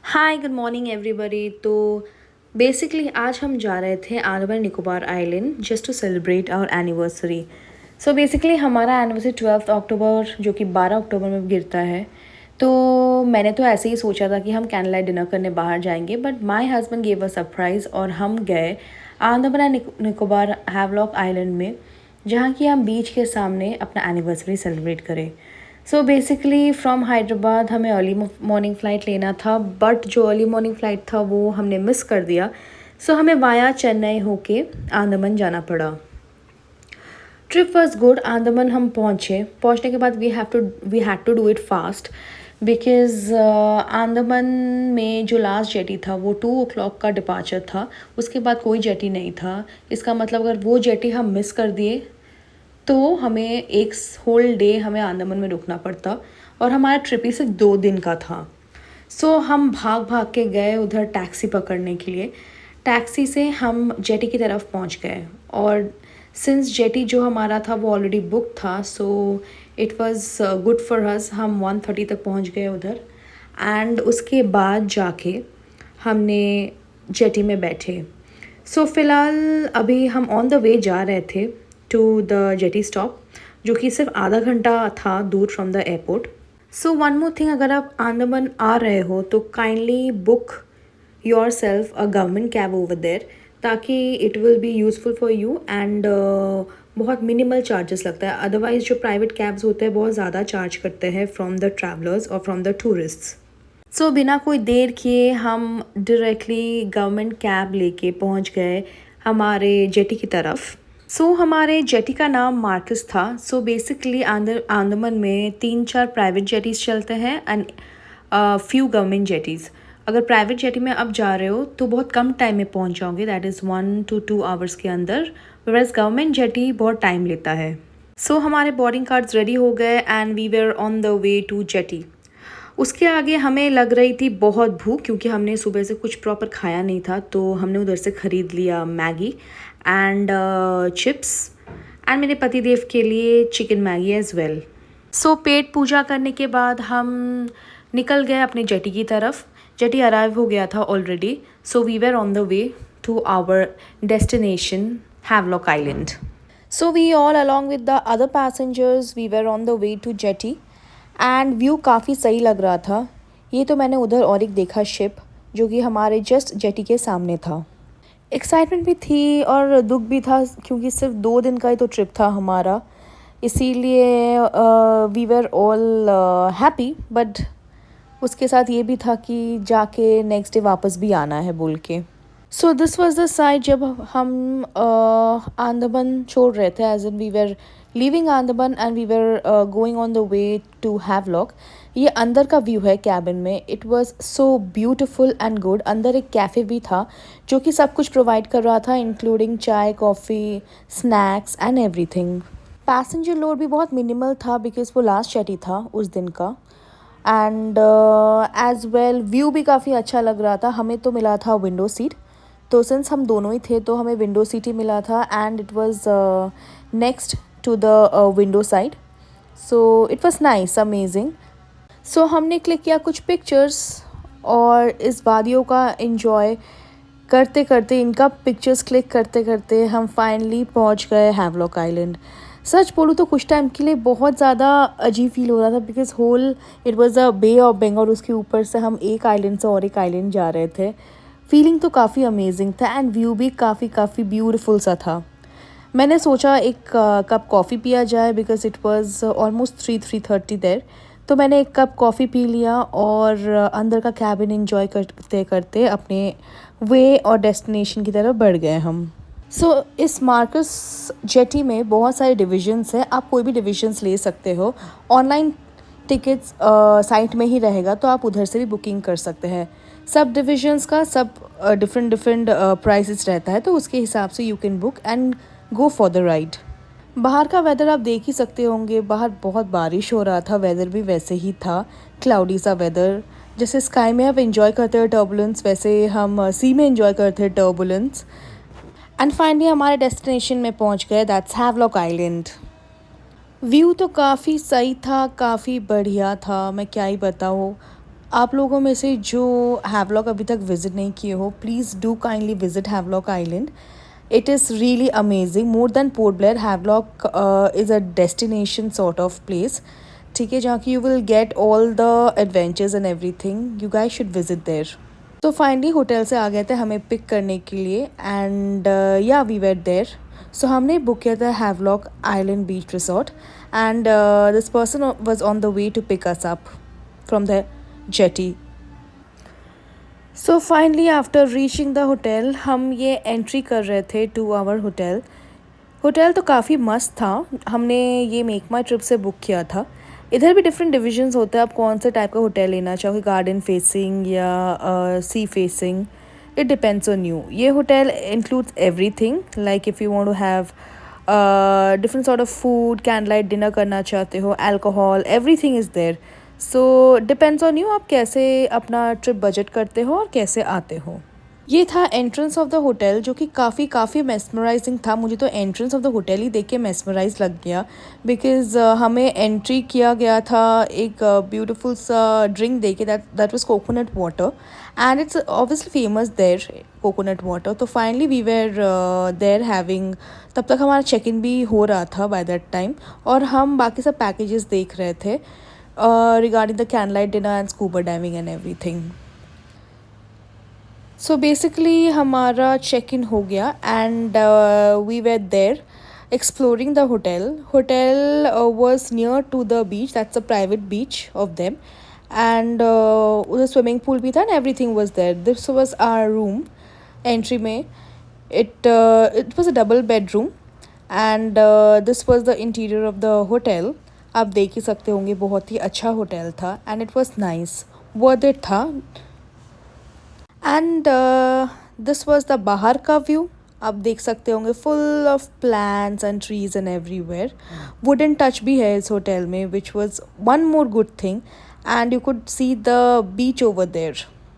हाय good morning everybody. तो basically आज हम जा रहे थे Andaman Nicobar island just to celebrate our anniversary. So basically हमारा एनिवर्सरी 12 अक्टूबर जो कि 12 अक्टूबर में गिरता है। तो मैंने तो ऐसे ही सोचा था कि हम कैंडल लाइट डिनर करने बाहर जाएंगे, but my husband gave a surprise और हम गए Andaman and Nicobar Havelock island में, जहाँ की हम बीच के सामने अपना एनिवर्सरी सेलिब्रेट करें। सो बेसिकली फ्रॉम हैदराबाद हमें अर्ली मॉर्निंग फ़्लाइट लेना था, बट जो अर्ली मॉर्निंग फ़्लाइट था वो हमने मिस कर दिया। सो हमें वाया चेन्नई होके अंडमान जाना पड़ा। Trip was good. अंडमान हम पहुँचने के बाद we had to do it fast, because Andaman में जो लास्ट जेटी था वो 2 o'clock का डिपार्चर था। उसके बाद कोई जेटी नहीं था। इसका मतलब अगर वो जेटी हम मिस कर दिए तो हमें एक होल डे हमें अंडमान में रुकना पड़ता, और हमारा ट्रिप ही सिर्फ 2 दिन का था। सो हम भाग भाग के गए उधर टैक्सी पकड़ने के लिए। टैक्सी से हम जेटी की तरफ पहुंच गए, और सिंस जेटी जो हमारा था वो ऑलरेडी बुक था, सो it was good for us. हम 1:30 तक पहुंच गए उधर, एंड उसके बाद जाके हमने जेटी में बैठे। सो फ़िलहाल अभी हम ऑन द वे जा रहे थे टू द जेटी स्टॉप, जो कि सिर्फ आधा घंटा था दूर from the airport. So one more thing, अगर आप अंडमान आ रहे हो तो kindly book yourself a government cab over there, ताकि it will be useful for you, and बहुत मिनिमल चार्जेस लगता है। अदरवाइज़ जो प्राइवेट कैब्स होते हैं बहुत ज़्यादा चार्ज करते हैं फ्रॉम द ट्रैवलर्स और फ्रॉम द टूरिस्ट्स। सो बिना कोई देर किए हम डायरेक्टली गवर्नमेंट कैब लेके पहुंच गए हमारे जेटी की तरफ। सो हमारे जेटी का नाम मार्कस था। सो बेसिकली अंडमान में 3-4 प्राइवेट जेटीज़ चलते हैं एंड फ्यू गवर्नमेंट जेटीज़। अगर प्राइवेट जेटी में आप जा रहे हो तो बहुत कम टाइम में पहुंच जाओगे, दैट इज़ 1 to 2 आवर्स के अंदर, वेयरएज़ गवर्नमेंट जेटी बहुत टाइम लेता है। सो हमारे बोर्डिंग कार्ड्स रेडी हो गए and we were on the way to jetty. उसके आगे हमें लग रही थी बहुत भूख, क्योंकि हमने सुबह से कुछ प्रॉपर खाया नहीं था। तो हमने उधर से ख़रीद लिया मैगी एंड चिप्स, एंड मेरे पति देव के लिए चिकन मैगी एज वेल। सो पेट पूजा करने के बाद हम निकल गए अपने जेटी की तरफ। जेटी अराइव हो गया था already, so we were on the way to our destination Havelock island. So we all along with the other passengers we were on the way to jetty, and view काफ़ी सही लग रहा था। ये तो मैंने उधर और एक देखा शिप, जो कि हमारे जस्ट जेटी के सामने था। एक्साइटमेंट भी थी और दुख भी था, क्योंकि सिर्फ 2 दिन का ही तो ट्रिप था हमारा, इसीलिए we were all happy. But उसके साथ ये भी था कि जाके नेक्स्ट डे वापस भी आना है बोल के। So this was the side जब हम अंडमान छोड़ रहे थे, as in we were leaving Andaman and we were going on the way to Havelock. ये अंदर का व्यू है कैबिन में। It was so beautiful and good. अंदर एक कैफ़े भी था जो कि सब कुछ प्रोवाइड कर रहा था, इंक्लूडिंग चाय, coffee, snacks and everything. Passenger load भी बहुत मिनिमल था, बिकॉज वो लास्ट जेटी था उस दिन का, एंड एज वेल व्यू भी काफ़ी अच्छा लग रहा था। हमें तो मिला था विंडो सीट, तो सिंस हम दोनों ही थे तो हमें विंडो सीट ही मिला था, and it was next to the window side. So it was nice, amazing. So हमने क्लिक किया कुछ पिक्चर्स, और इस वादियों का एंजॉय करते करते, इनका पिक्चर्स क्लिक करते करते हम फाइनली पहुंच गए हैवलॉक आइलैंड। सच बोलूँ तो कुछ टाइम के लिए बहुत ज़्यादा अजीब फील हो रहा था, because whole it was a Bay of Bengal, उसके ऊपर से हम एक आइलैंड से और एक आइलैंड जा रहे थे। फीलिंग तो काफ़ी अमेजिंग था, एंड व्यू भी काफ़ी ब्यूटीफुल सा था। मैंने सोचा एक कप कॉफ़ी पिया जाए, बिकॉज इट वाज ऑलमोस्ट 3:30 देर। तो मैंने एक कप कॉफ़ी पी लिया, और अंदर का कैबिन एंजॉय करते करते अपने वे और डेस्टिनेशन की तरफ बढ़ गए हम। सो इस मार्कस जेटी में बहुत सारे डिविजन्स हैं। आप कोई भी डिविजन्स ले सकते हो। ऑनलाइन टिकट्स साइट में ही रहेगा, तो आप उधर से भी बुकिंग कर सकते हैं। सब डिविजन्स का सब डिफरेंट प्राइसेस रहता है, तो उसके हिसाब से you can book and go for the ride. बाहर का वेदर आप देख ही सकते होंगे। बाहर बहुत बारिश हो रहा था, वेदर भी वैसे ही था, क्लाउडी सा वेदर। जैसे स्काई में आप एंजॉय करते हैं टर्बुलेंस, वैसे हम सी में एंजॉय करते हैं टर्बुलेंस। एंड फाइनली हमारे डेस्टिनेशन में पहुंच गए, दैट्स हैवलॉक आइलैंड। व्यू तो काफ़ी सही था, काफ़ी बढ़िया था, मैं क्या ही बताऊँ। आप लोगों में से जो हैवलॉक अभी तक विज़िट नहीं किए हो, please do kindly visit Havelock island. It is really amazing. More than Port Blair, Havelock is a destination sort of place. ठीक है, जहाँ की you will get all the adventures and everything. You guys should visit there. तो finally hotel से आ गए थे हमें pick करने के लिए एंड या वी वेर देयर. सो हमने बुक किया था Havelock island beach resort and this person was on the way to pick us up from the jetty. So finally after reaching the hotel हम ये एंट्री कर रहे थे टू आवर होटल. होटल तो काफ़ी मस्त था. हमने ये मेक माई ट्रिप से बुक किया था. इधर भी डिफरेंट डिविजन्स होते हैं, आप कौन से टाइप का होटल लेना चाहोगे, गार्डन फेसिंग या sea facing, it depends on you. ये hotel includes everything, like if you want to have different sort of food, candle light dinner करना चाहते हो, alcohol, everything is there. So depends on you, आप कैसे अपना trip budget करते हो और कैसे आते हो. ये था एंट्रेंस ऑफ द होटल जो कि काफ़ी मेस्मराइजिंग था. मुझे तो एंट्रेंस ऑफ द होटल ही देख के मेस्मराइज लग गया बिकॉज हमें एंट्री किया गया था एक ब्यूटीफुल सा ड्रिंक दे के that was coconut water and it's obviously famous there coconut water. तो finally we were there having. तब तक हमारा चेक इन भी हो रहा था बाय दैट टाइम और हम बाकी सब पैकेजेस देख रहे थे regarding the candle light dinner and scuba diving and everything. So basically हमारा चेक इन हो गया and we were there exploring the hotel. Hotel was near to the beach. That's a private beach of them. And the swimming pool भी था and everything was there. This was our room. Entry में it was a double bedroom and this was the interior of the hotel. आप देख ही सकते होंगे बहुत ही अच्छा hotel था and it was nice. Worth it था. एंड दिस वॉज द बाहर का व्यू. आप देख सकते होंगे full of plants and trees and everywhere. Wooden touch भी है इस होटल में which was one more good thing and you could see the beach over there.